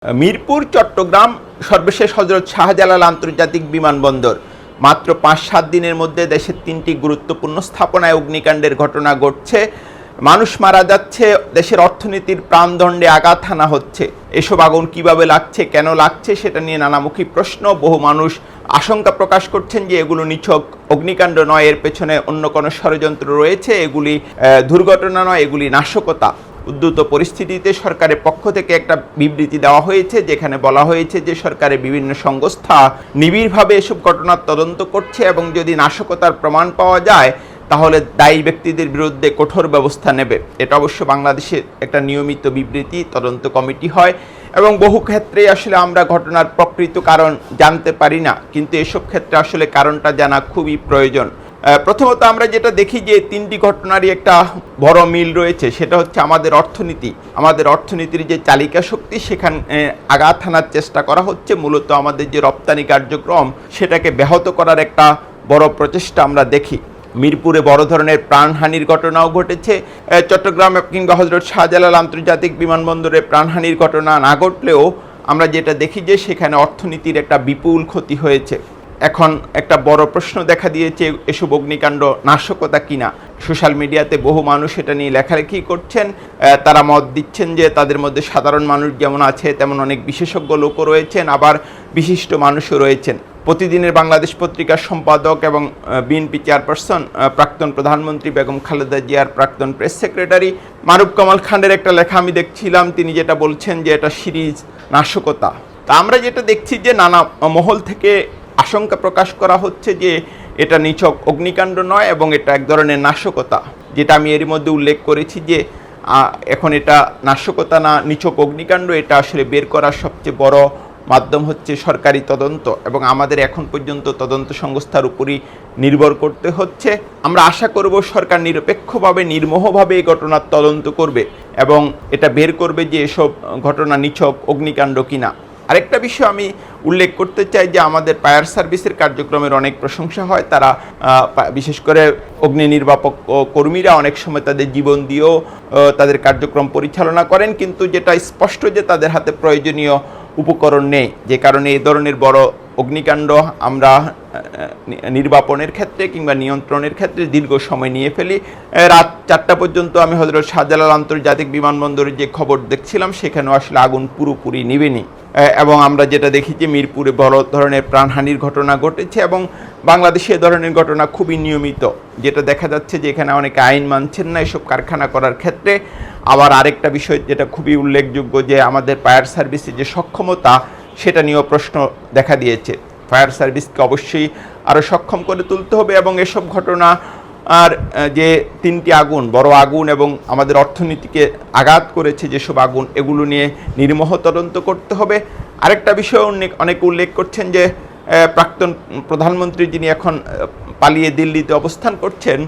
মিরপুর চট্টগ্রাম সর্বশেষ হজরত শাহজালাল আন্তর্জাতিক বিমানবন্দর মাত্র ৫-৭ দিনের মধ্যে দেশের ৩টি গুরুত্বপূর্ণ স্থাপনায় অগ্নিকাণ্ডের ঘটনা ঘটছে। মানুষ মারা যাচ্ছে, দেশের অর্থনীতির প্রাণদণ্ডে আঘাত হানা হচ্ছে। এসব আগুন কিভাবে লাগছে, কেন লাগছে সেটা নিয়ে নানামুখী প্রশ্ন। বহু মানুষ আশঙ্কা প্রকাশ করছেন যে এগুলো নিছক অগ্নিকাণ্ড নয়, এর পেছনে অন্য কোনো ষড়যন্ত্র রয়েছে, এগুলি দুর্ঘটনা নয়, এগুলি নাশকতা। উদ্ভূত পরিস্থিতিতে সরকারের পক্ষ থেকে একটা বিবৃতি দেওয়া হয়েছে, যেখানে বলা হয়েছে যে সরকারের বিভিন্ন সংস্থা নিবিড়ভাবে এসব ঘটনার তদন্ত করছে এবং যদি নাশকতার প্রমাণ পাওয়া যায় তাহলে দায়ী ব্যক্তিদের বিরুদ্ধে কঠোর ব্যবস্থা নেবে। এটা অবশ্য বাংলাদেশের একটা নিয়মিত বিবৃতি, তদন্ত কমিটি হয় এবং বহু ক্ষেত্রে আসলে আমরা ঘটনার প্রকৃত কারণ জানতে পারি না, কিন্তু এসব ক্ষেত্রে আসলে কারণটা জানা খুবই প্রয়োজন। প্রথমত আমরা যেটা দেখি যে 3টি ঘটনারই একটা বড় মিল রয়েছে, সেটা হচ্ছে আমাদের অর্থনীতি। আমাদের অর্থনীতির যে চালিকা শক্তি সেখানে আঘাত হানার চেষ্টা করা হচ্ছে। মূলত আমাদের যে রপ্তানি কার্যক্রম সেটাকে ব্যাহত করার একটা বড় প্রচেষ্টা আমরা দেখি। মিরপুরে বড় ধরনের প্রাণহানির ঘটনাও ঘটেছে। চট্টগ্রাম কিংবা হজরত শাহজালাল আন্তর্জাতিক বিমানবন্দরে প্রাণহানির ঘটনা না ঘটলেও আমরা যেটা দেখি যে সেখানে অর্থনীতির একটা বিপুল ক্ষতি হয়েছে। এখন একটা বড় প্রশ্ন দেখা দিয়েছে, এসব অগ্নিকাণ্ড নাশকতা কিনা। সোশ্যাল মিডিয়াতে বহু মানুষ এটা নিয়ে লেখালেখি করছেন, তারা মত দিচ্ছেন যে তাদের মধ্যে সাধারণ মানুষ যেমন আছে তেমন অনেক বিশেষজ্ঞ লোকও রয়েছেন, আবার বিশিষ্ট মানুষও রয়েছেন। প্রতিদিনের বাংলাদেশ পত্রিকার সম্পাদক এবং বিএনপি চেয়ারপারসন প্রাক্তন প্রধানমন্ত্রী বেগম খালেদা জিয়ার প্রাক্তন প্রেস সেক্রেটারি মারুফ কামাল খানের একটা লেখা আমি দেখছিলাম, তিনি যেটা বলছেন যে এটা সিরিজ নাশকতা। তা আমরা যেটা দেখছি যে নানা মহল থেকে আশঙ্কা প্রকাশ করা হচ্ছে যে এটা নিছক অগ্নিকাণ্ড নয় এবং এটা এক ধরনের নাশকতা, যেটা আমি এর মধ্যে উল্লেখ করেছি যে এখন এটা নাশকতা না নিছক অগ্নিকাণ্ড, এটা আসলে বের করার সবচেয়ে বড় মাধ্যম হচ্ছে সরকারি তদন্ত এবং আমাদের এখন পর্যন্ত তদন্ত সংস্থার উপরই নির্ভর করতে হচ্ছে। আমরা আশা করব সরকার নিরপেক্ষভাবে নির্মোহভাবে এই ঘটনার তদন্ত করবে এবং এটা বের করবে যে এসব ঘটনা নিছক অগ্নিকাণ্ড কিনা। আরেকটা বিষয় আমি উল্লেখ করতে চাই যে আমাদের ফায়ার সার্ভিসের কার্যক্রমের অনেক প্রশংসা হয়। তারা বিশেষ করে অগ্নি নির্বাপক কর্মীরা অনেক সময় তাদের জীবন দিয়েও তাদের কার্যক্রম পরিচালনা করেন, কিন্তু যেটা স্পষ্ট যে তাদের হাতে প্রয়োজনীয় উপকরণ নেই, যে কারণে এই ধরনের বড় অগ্নিকাণ্ড আমরা নির্বাপনের ক্ষেত্রে কিংবা নিয়ন্ত্রণের ক্ষেত্রে দীর্ঘ সময় নিয়ে ফেলি। রাত 4টা পর্যন্ত আমি হযরত শাহজালাল আন্তর্জাতিক বিমানবন্দরের যে খবর দেখছিলাম সেখানেও আসলে আগুন পুরোপুরি নিভেনি এবং আমরা যেটা দেখি যে মিরপুরে বড় ধরনের প্রাণহানির ঘটনা ঘটেছে এবং বাংলাদেশে এ ধরনের ঘটনা খুবই নিয়মিত। যেটা দেখা যাচ্ছে যে এখানে অনেকে আইন মানছেন না এসব কারখানা করার ক্ষেত্রে। আবার আরেকটা বিষয় যেটা খুবই উল্লেখযোগ্য যে আমাদের ফায়ার সার্ভিসের যে সক্ষমতা সেটা নিয়েও প্রশ্ন দেখা দিয়েছে। ফায়ার সার্ভিসকে অবশ্যই আরও সক্ষম করে তুলতে হবে এবং এসব ঘটনা আর যে 3টি আগুন, বড় আগুন এবং আমাদের অর্থনীতিকে আঘাত করেছে যেসব আগুন, এগুলো নিয়ে নির্মোহ তদন্ত করতে হবে। আরেকটা বিষয় অনেক উল্লেখ করছেন যে প্রাক্তন প্রধানমন্ত্রী যিনি এখন পালিয়ে দিল্লিতে অবস্থান করছেন,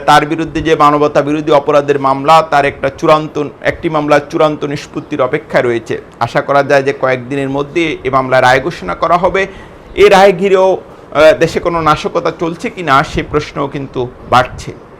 তার বিরুদ্ধে যে মানবতা বিরোধী অপরাধের মামলা, তার একটি মামলার চূড়ান্ত নিষ্পত্তির অপেক্ষা রয়েছে। আশা করা যায় যে কয়েকদিনের মধ্যে এই মামলার রায় ঘোষণা করা হবে। এই রায় ঘিরেও দেশে কোনো নাশকতা চলছে কি না সে প্রশ্নও কিন্তু বাড়ছে।